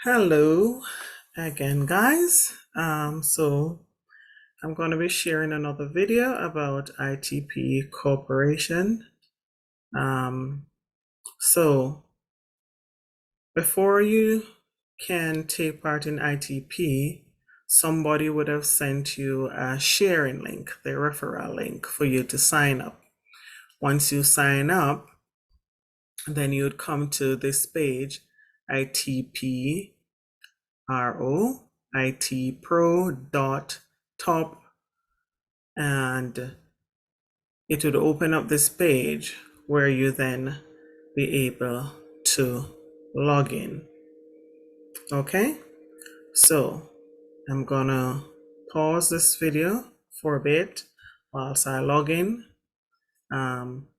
Hello again, guys. So I'm going to be sharing another video about ITP Corporation. So before you can take part in ITP, somebody would have sent you a sharing link, the referral link for you to sign up. Once you sign up, then you'd come to this page, itp itpro.top, and it would open up this page where you then be able to log in. Okay, so I'm gonna pause this video for a bit whilst I log in.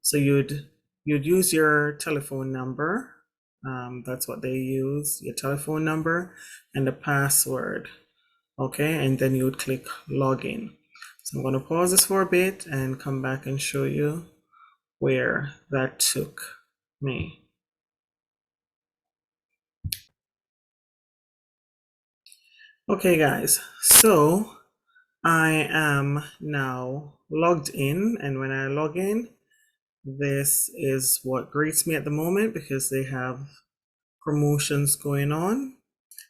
So you'd use your telephone number. That's what they use, your telephone number and the password. Okay, and then you would click login. So I'm going to pause this for a bit and come back and show you where that took me. Okay, guys, so I am now logged in, and when I log in, this is what greets me at the moment because they have promotions going on.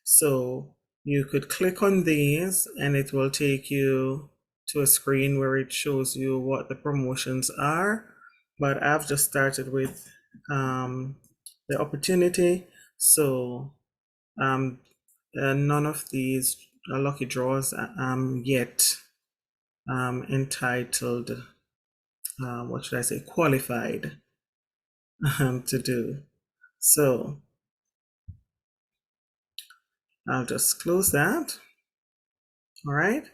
So you could click on these and it will take you to a screen where it shows you what the promotions are. But I've just started with the opportunity. So none of these lucky draws yet entitled, what should I say, qualified to do. So I'll just close that. All right.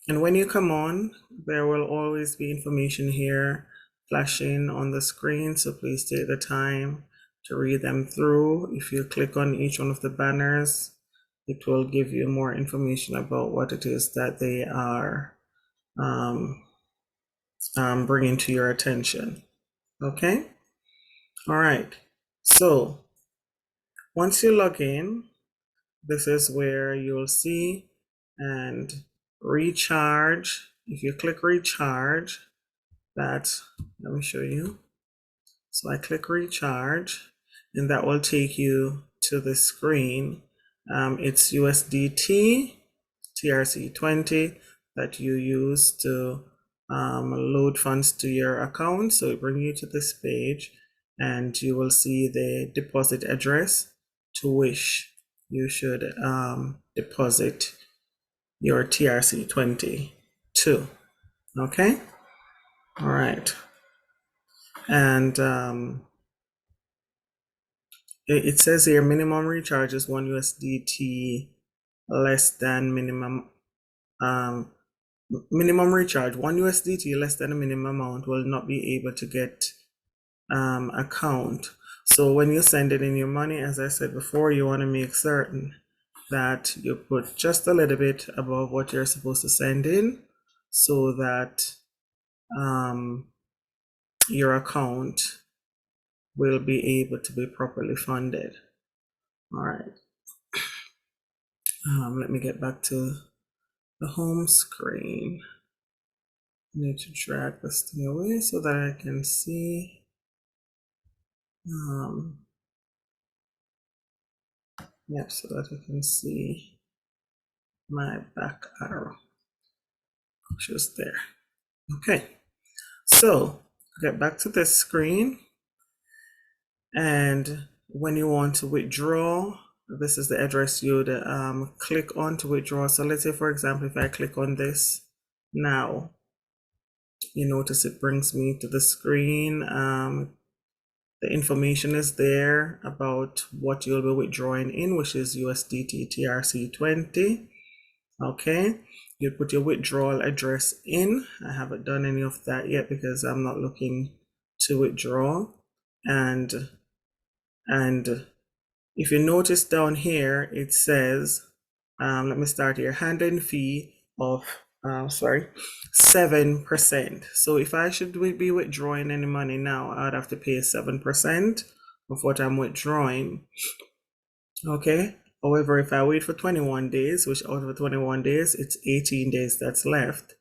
And when you come on, there will always be information here flashing on the screen. So please take the time to read them through. If you click on each one of the banners, it will give you more information about what it is that they are bringing to your attention. Okay. All right. So once you log in, this is where you'll see and recharge. If you click recharge, let me show you. So I click recharge and that will take you to the screen. It's USDT TRC20 that you use to load funds to your account. So it brings you to this page and you will see the deposit address to which you should deposit your TRC20 to. Okay. All right. And it says here minimum recharge is 1 USDT less than minimum minimum recharge. 1 USDT less than a minimum amount will not be able to get account. So when you send it in your money, as I said before, you want to make certain that you put just a little bit above what you're supposed to send in so that your account will be able to be properly funded. All right. Let me get back to the home screen. I need to drag this thing away so that I can see. Yep, so that I can see my back arrow. Just there. Okay. So get back to this screen. And when you want to withdraw, this is the address you'd click on to withdraw. So let's say, for example, if I click on this now, you notice it brings me to the screen. The information is there about what you'll be withdrawing in, which is USDT TRC20. Okay, you put your withdrawal address in. I haven't done any of that yet because I'm not looking to withdraw. And if you notice down here, it says, let me start here, handling fee of 7%. So if I should be withdrawing any money now, I'd have to pay 7% of what I'm withdrawing. Okay. However, if I wait for 21 days, which out of the 21 days, it's 18 days that's left,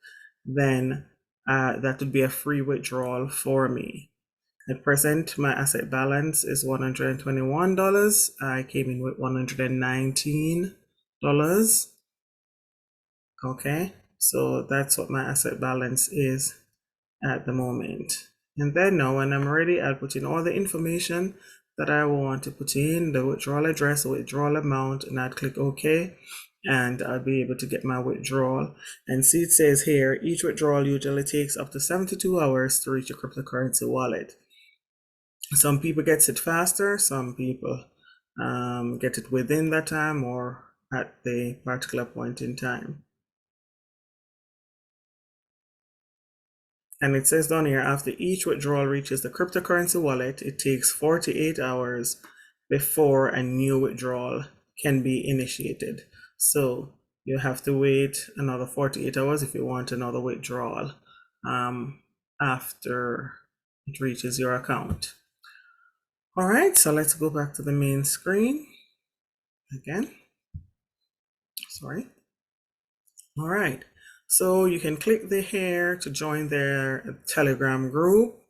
then that would be a free withdrawal for me. At present, my asset balance is $121. I came in with $119. Okay, so that's what my asset balance is at the moment. And then now when I'm ready, I'll put in all the information that I want to put in, the withdrawal address, the withdrawal amount, and I'd click OK. And I'll be able to get my withdrawal. And see, it says here, each withdrawal usually takes up to 72 hours to reach a cryptocurrency wallet. Some people get it faster, some people get it within that time or at the particular point in time. And it says down here, after each withdrawal reaches the cryptocurrency wallet, it takes 48 hours before a new withdrawal can be initiated. So you have to wait another 48 hours if you want another withdrawal after it reaches your account. All right, so let's go back to the main screen again. Sorry. All right, so you can click the here to join their Telegram group.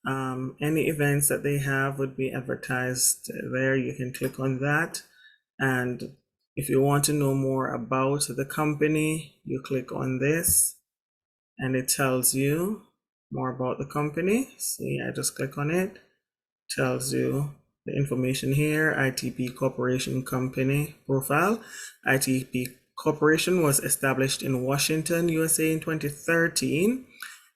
Any events that they have would be advertised there. You can click on that. And if you want to know more about the company, you click on this and it tells you more about the company. See, I just click on it, tells you the information here, ITP Corporation company profile. ITP Corporation was established in Washington, USA in 2013.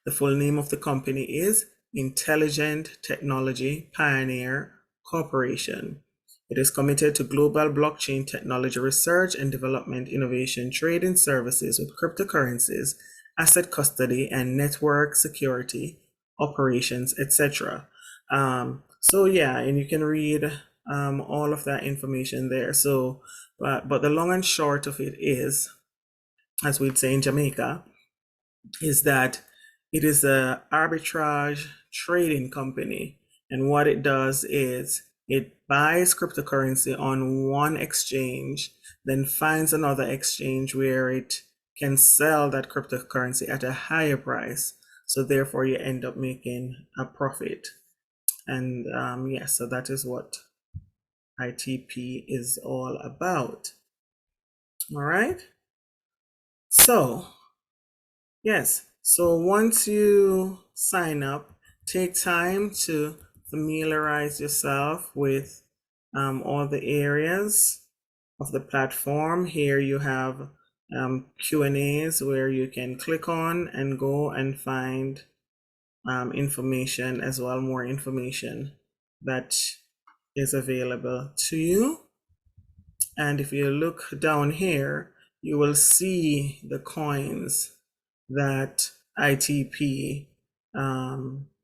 The full name of the company is Intelligent Technology Pioneer Corporation. It is committed to global blockchain technology research and development, innovation, trading services with cryptocurrencies, asset custody, and network security, operations, etc. So yeah, and you can read all of that information there. So, but the long and short of it is, as we'd say in Jamaica, is that it is a arbitrage trading company. And what it does is it buys cryptocurrency on one exchange, then finds another exchange where it can sell that cryptocurrency at a higher price. So therefore you end up making a profit. And yes, so that is what ITP is all about. All right. So yes, so once you sign up, take time to familiarize yourself with all the areas of the platform. Here you have Q&As where you can click on and go and find information as well, more information that is available to you. And if you look down here, you will see the coins that ITP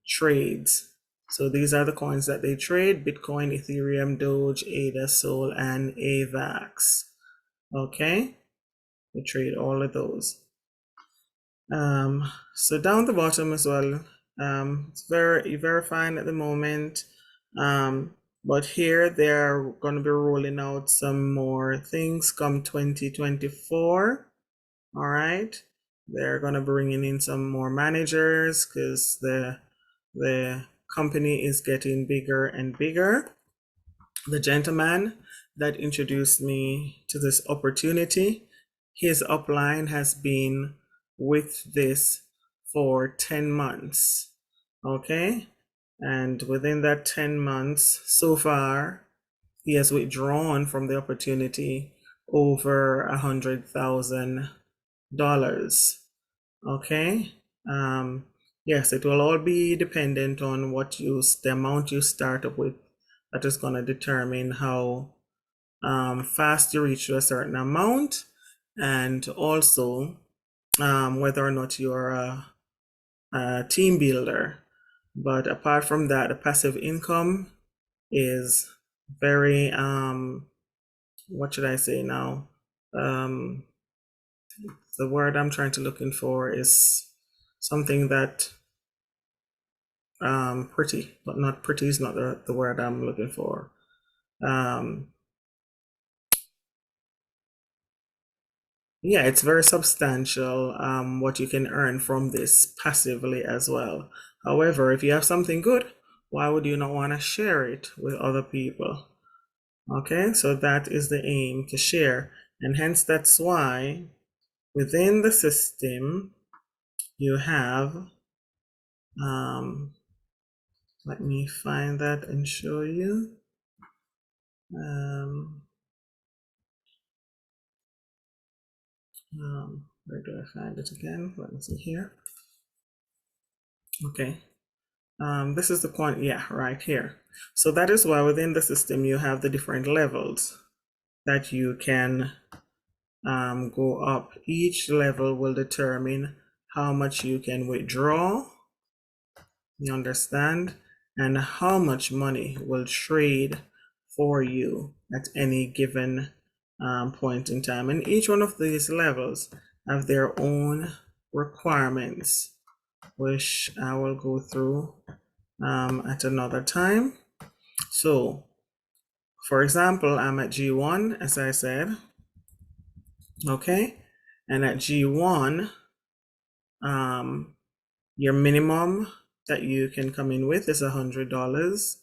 trades. So these are the coins that they trade: Bitcoin, Ethereum, Doge, ADA, Sol, and AVAX. Okay, they trade all of those. So down the bottom as well, it's very fine at the moment. But here they're going to be rolling out some more things come 2024. All right, they're going to be bringing in some more managers because the company is getting bigger and bigger. The gentleman that introduced me to this opportunity, his upline has been with this for 10 months. Okay, and within that 10 months so far, he has withdrawn from the opportunity over $100,000. Okay. Yes, it will all be dependent on the amount you start up with. That is going to determine how fast you reach to a certain amount, and also whether or not you're a team builder. But apart from that, the passive income is very what should I say now? The word I'm trying to looking for is something that pretty, but not pretty is not the word I'm looking for. yeah, it's very substantial what you can earn from this passively as well. However, if you have something good, why would you not want to share it with other people? Okay, so that is the aim, to share. And hence that's why within the system you have, let me find that and show you. Where do I find it again? Let me see here. Okay. This is the yeah, right here. So that is why within the system you have the different levels that you can go up. Each level will determine how much you can withdraw, you understand, and how much money will trade for you at any given point in time. And each one of these levels have their own requirements, which I will go through at another time. So, for example, I'm at G1, as I said, okay? And at G1, your minimum that you can come in with is $100,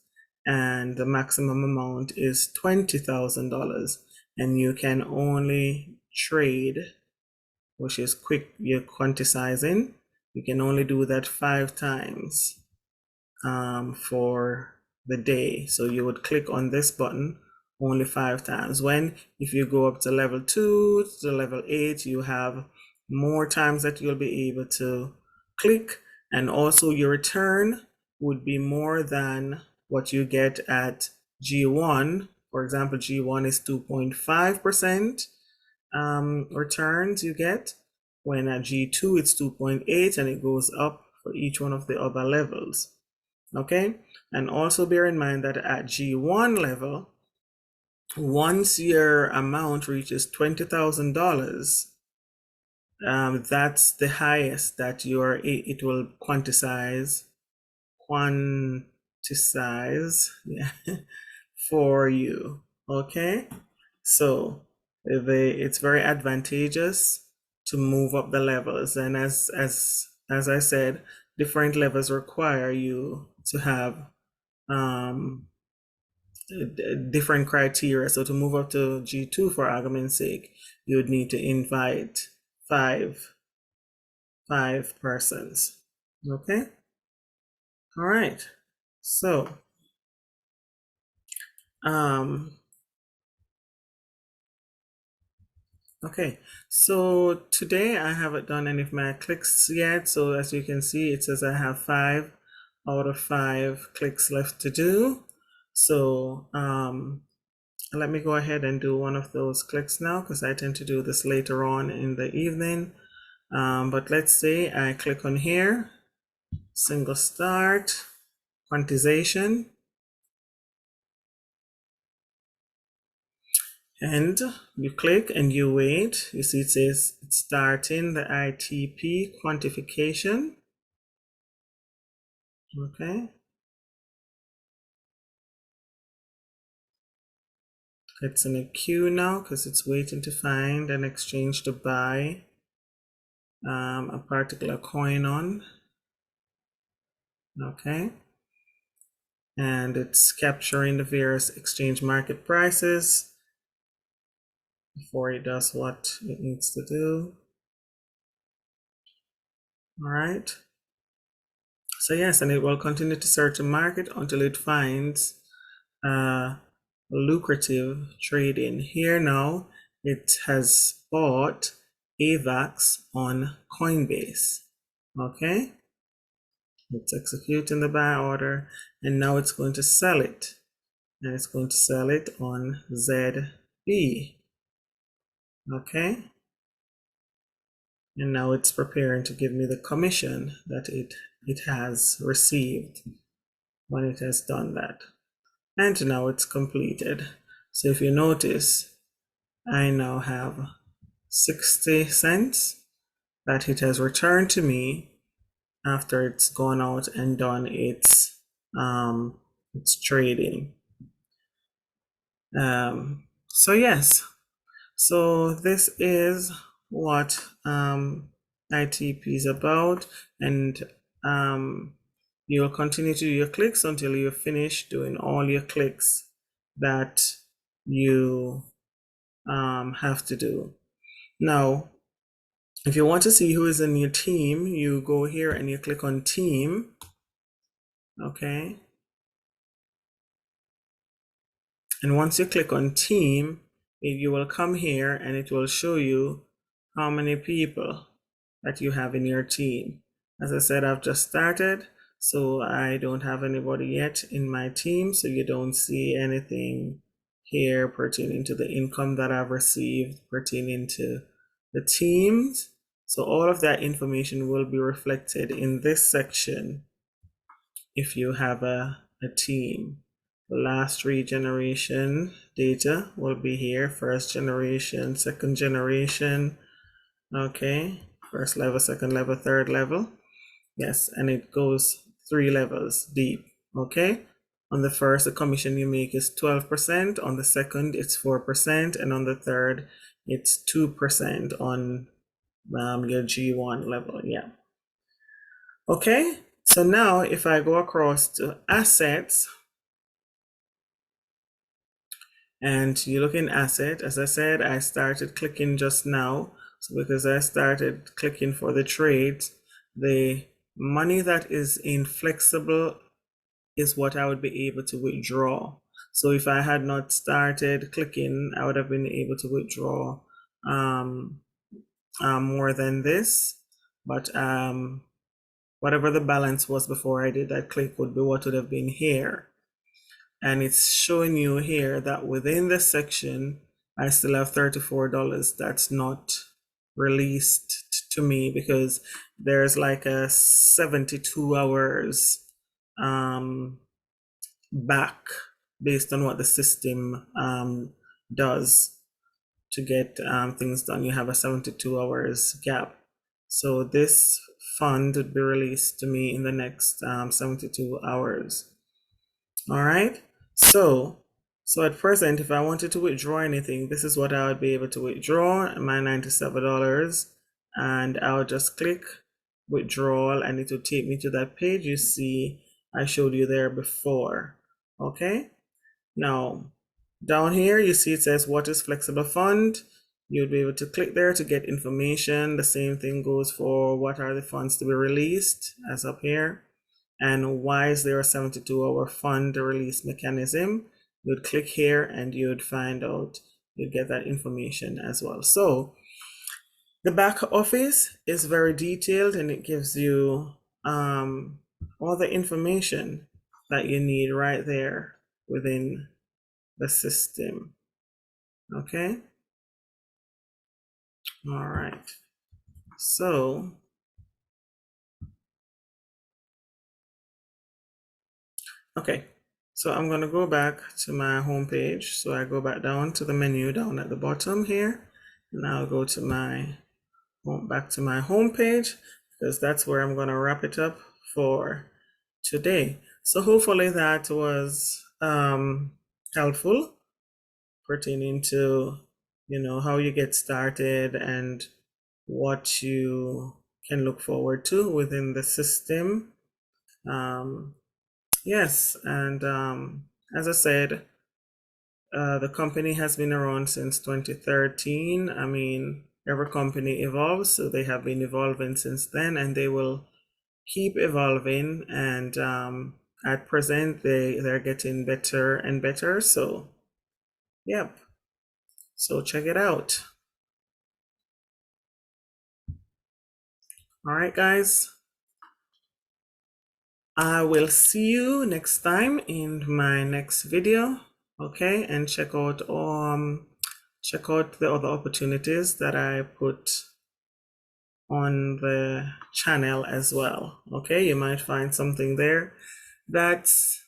and the maximum amount is $20,000. And you can only trade, which is quick, you're quantizing. You can only do that 5 times for the day. So you would click on this button only 5 times. When if you go up to level 2 to level 8, you have more times that you'll be able to click, and also your return would be more than what you get at G1. For example, G1 is 2.5% returns you get, when at G2 it's 2.8, and it goes up for each one of the other levels. Okay, and also bear in mind that at G1 level, once your amount reaches $20,000, that's the highest that it will quantize, yeah, for you. Okay, so it's very advantageous to move up the levels, and as I said, different levels require you to have different criteria. So to move up to G2, for argument's sake, you would need to invite five persons. Okay. All right. So okay, so today I haven't done any of my clicks yet. So as you can see, it says I have 5 out of 5 clicks left to do. So let me go ahead and do one of those clicks now, because I tend to do this later on in the evening. But let's say I click on here, single start, quantization, and you click and you wait. You see it says it's starting the ITP quantification. Okay. It's in a queue now because it's waiting to find an exchange to buy a particular coin on. Okay. And it's capturing the various exchange market prices before it does what it needs to do. All right. So yes, and it will continue to search the market until it finds lucrative trading. Here now, it has bought AVAX on Coinbase. Okay. It's executing the buy order, and now it's going to sell it. And it's going to sell it on ZB. Okay. And now it's preparing to give me the commission that it has received when it has done that. And now it's completed. So if you notice, I now have 60 cents that it has returned to me after it's gone out and done its trading. So yes, so this is what ITP is about, and you'll continue to do your clicks until you finish doing all your clicks that you have to do. Now, if you want to see who is in your team, you go here and you click on team. Okay. And once you click on team, you will come here and it will show you how many people that you have in your team. As I said, I've just started, so I don't have anybody yet in my team, so you don't see anything here pertaining to the income that I've received pertaining to the teams. So all of that information will be reflected in this section if you have a team. The last regeneration data will be here: first generation, second generation, okay, first level, second level, third level. Yes, and it goes 3 levels deep. Okay, on the first, the commission you make is 12%, on the second it's 4%, and on the third it's 2% on your G1 level. Yeah. Okay, so now if I go across to assets, and you look in asset, as I said, I started clicking just now. So because I started clicking for the trades, the money that is in flexible is what I would be able to withdraw. So if I had not started clicking, I would have been able to withdraw more than this. But whatever the balance was before I did that click would be what would have been here. And it's showing you here that within this section, I still have $34 that's not released to me because there's like a 72 hours back based on what the system does to get things done. You have a 72 hours gap. So this fund would be released to me in the next 72 hours. All right. So at present, if I wanted to withdraw anything, this is what I would be able to withdraw, my $97, and I would just click withdrawal and it will take me to that page you see I showed you there before. Okay. Now, down here, you see it says what is flexible fund. You'll be able to click there to get information. The same thing goes for what are the funds to be released, as up here. And why is there a 72-hour fund release mechanism? You'd click here and you'd find out, you'd get that information as well. So the back office is very detailed and it gives you all the information that you need right there within the system. Okay. All right. So okay, so I'm going to go back to my home page. So I go back down to the menu down at the bottom here, and I'll go to my back to my home page because that's where I'm going to wrap it up for today. So hopefully that was helpful pertaining to how you get started and what you can look forward to within the system. Yes, and as I said, the company has been around since 2013. I mean, every company evolves, so they have been evolving since then, and they will keep evolving. And at present, they're getting better and better. So, yep. So check it out. All right, guys. I will see you next time in my next video. Okay, and check out the other opportunities that I put on the channel as well. Okay, you might find something there that's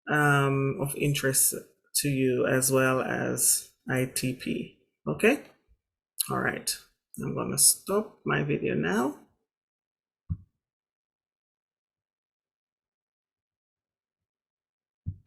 of interest to you as well as ITP. Okay, all right, I'm gonna stop my video now.